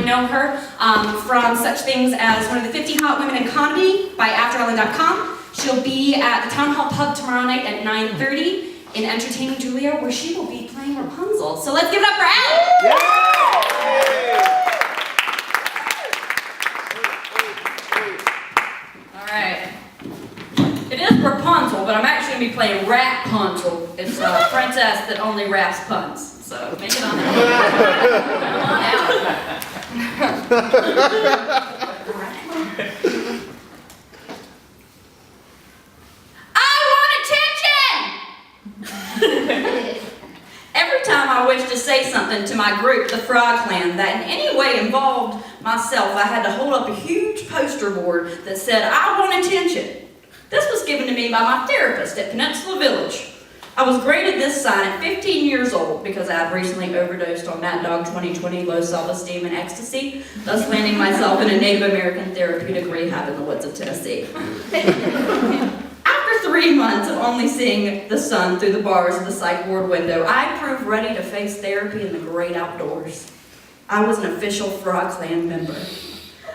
know her from such things as one of the 50 Hot Women in Comedy by AfterEllen.com. She'll be at the Town Hall Pub tomorrow night at 9:30 in Entertaining Julia, where she will be playing Rapunzel. So let's give it up for Allie! All right. It is Rapunzel, but I'm actually going to be playing Rapunzel. It's a princess that only raps puns. So make it on out. Come on out. I want attention! Every time I wished to say something to my group, the Frog Clan, that in any way involved myself, I had to hold up a huge poster board that said, I want attention. This was given to me by my therapist at Peninsula Village. I was graded this sign at 15 years old because I had recently overdosed on Mad Dog 2020 low self-esteem and ecstasy, thus landing myself in a Native American therapeutic rehab in the woods of Tennessee. After 3 months of only seeing the sun through the bars of the psych ward window, I proved ready to face therapy in the great outdoors. I was an official Frog Clan member.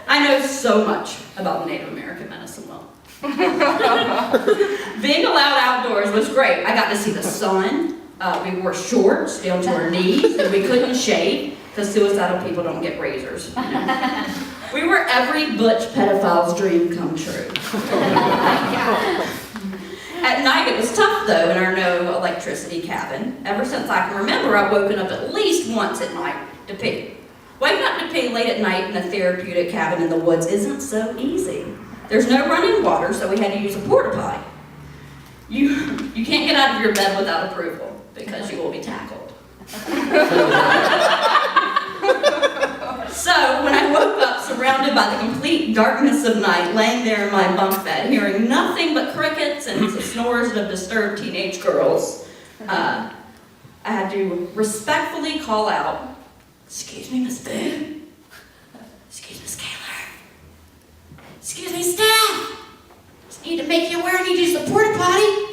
I know so much about the Native American medicine world. Being allowed outdoors was great. I got to see the sun. We wore shorts down to our knees, and we couldn't shave because suicidal people don't get razors. We were every butch pedophile's dream come true. At night it was tough though in our no electricity cabin. Ever since I can remember, I've woken up at least once at night to pee. Waking up to pee late at night in a therapeutic cabin in the woods isn't so easy. There's no running water, so we had to use a porta potty. You can't get out of your bed without approval because you will be tackled. So when I woke up surrounded by the complete darkness of night, laying there in my bunk bed, hearing nothing but crickets and the snores of disturbed teenage girls, I had to respectfully call out, "Excuse me, Miss Boone. Excuse me, Miss Kaler. Excuse me, staff. Just need to make you aware I need to use the porta potty."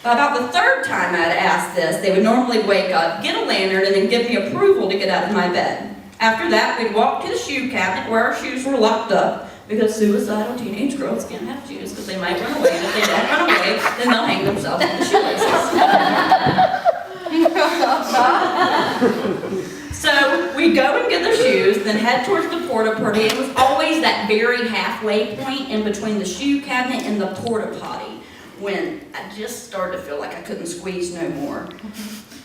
About the third time I'd asked this, they would normally wake up, get a lantern, and then give me approval to get out of my bed. After that, we'd walk to the shoe cabinet where our shoes were locked up because suicidal teenage girls can't have shoes because they might run away, and if they don't run away, then they'll hang themselves with the shoelaces. So we'd go and get the shoes, then head towards the porta potty. It was always that very halfway point in between the shoe cabinet and the porta potty when I just started to feel like I couldn't squeeze no more.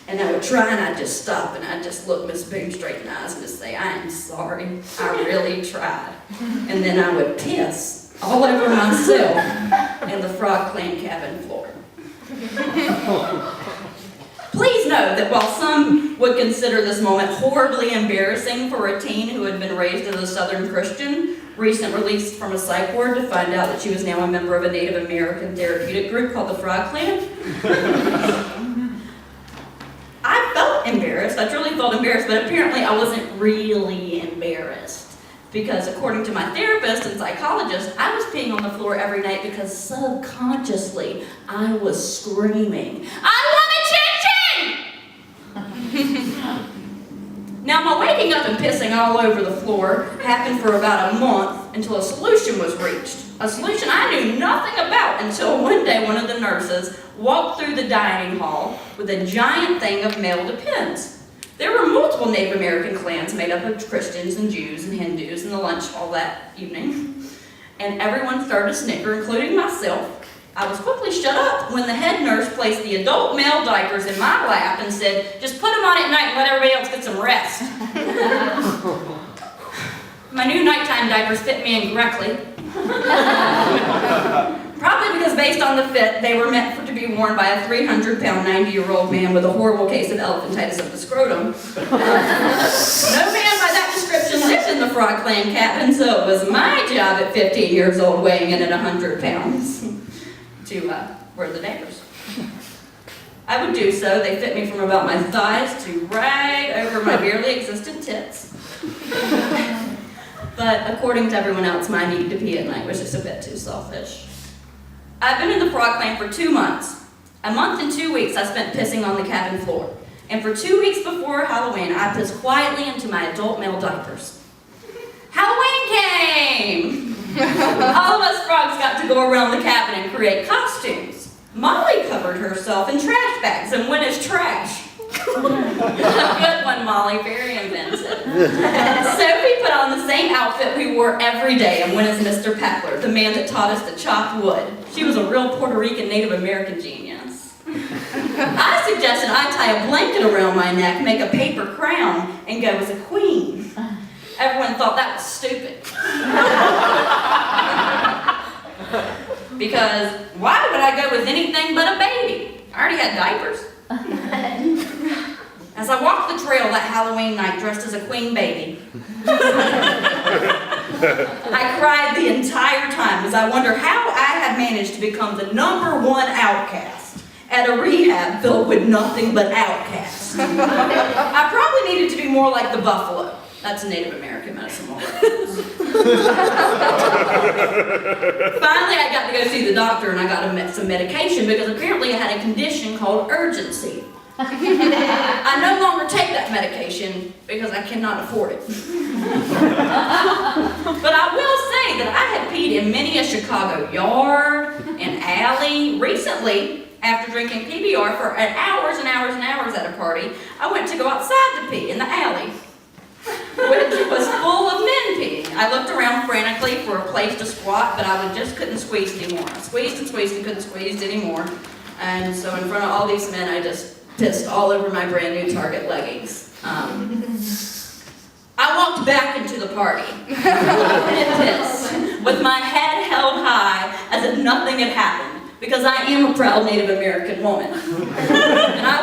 And I would try and I'd just stop and I'd just look Miss Boone straight in the eyes and just say, "I am sorry, I really tried." And then I would piss all over myself in the Frog Clan cabin floor. Please know that while some would consider this moment horribly embarrassing for a teen who had been raised as a Southern Christian, recent released from a psych ward to find out that she was now a member of a Native American therapeutic group called the Frog Clan, I felt embarrassed. I truly felt embarrassed, but apparently I wasn't really embarrassed. Because according to my therapist and psychologist, I was peeing on the floor every night because subconsciously I was screaming, "I want attention!" Now my waking up and pissing all over the floor happened for about a month until a solution was reached. A solution I knew nothing about until one day one of the nurses walked through the dining hall with a giant thing of mailed pins. There were multiple Native American clans made up of Christians and Jews and Hindus in the lunch hall that evening. And everyone started to snicker, including myself. I was quickly shut up when the head nurse placed the adult male diapers in my lap and said, "Just put them on at night and let everybody else get some rest." My new nighttime diapers fit me incorrectly. Probably because based on the fit, they were meant to be worn by a 300-pound, 90-year-old man with a horrible case of elephantitis of the scrotum. No man by that description lived in the Frog Clan cabin, so it was my job at 15 years old, weighing in at 100 pounds, to wear the diapers. I would do so. They fit me from about my thighs to right over my barely existent tits. But according to everyone else, my need to pee at night was just a bit too selfish. I've been in the Frog Clan for 2 months. A month and 2 weeks I spent pissing on the cabin floor. And for 2 weeks before Halloween, I pissed quietly into my adult male diapers. Halloween came! All of us frogs got to go around the cabin and create costumes. Molly covered herself in trash bags and went as trash. Good one, Molly. Very inventive. Sophie put on the same outfit we wore every day and went as Mr. Peckler, the man that taught us to chop wood. She was a real Puerto Rican Native American genius. I suggested I tie a blanket around my neck, make a paper crown, and go as a queen. Everyone thought that was stupid. Because why would I go with anything but a baby? I already had diapers. As I walked the trail that Halloween night dressed as a queen baby, I cried the entire time as I wondered how I had managed to become the #1 outcast at a rehab filled with nothing but outcasts. I probably needed to be more like the buffalo. That's a Native American medicine wall reference. Finally, I got to go see the doctor and I got some medication because apparently I had a condition called urgency. I no longer take that medication because I cannot afford it. But I will say that I had peed in many a Chicago yard and alley. Recently, after drinking PBR for hours and hours and hours at a party, I went to go outside to pee in the alley, which was full of men peeing. I looked around frantically for a place to squat, but I just couldn't squeeze anymore. I squeezed and squeezed and couldn't squeeze anymore. And so in front of all these men, I just pissed all over my brand new Target leggings. I walked back into the party and pissed with my head held high as if nothing had happened, because I am a proud Native American woman. And I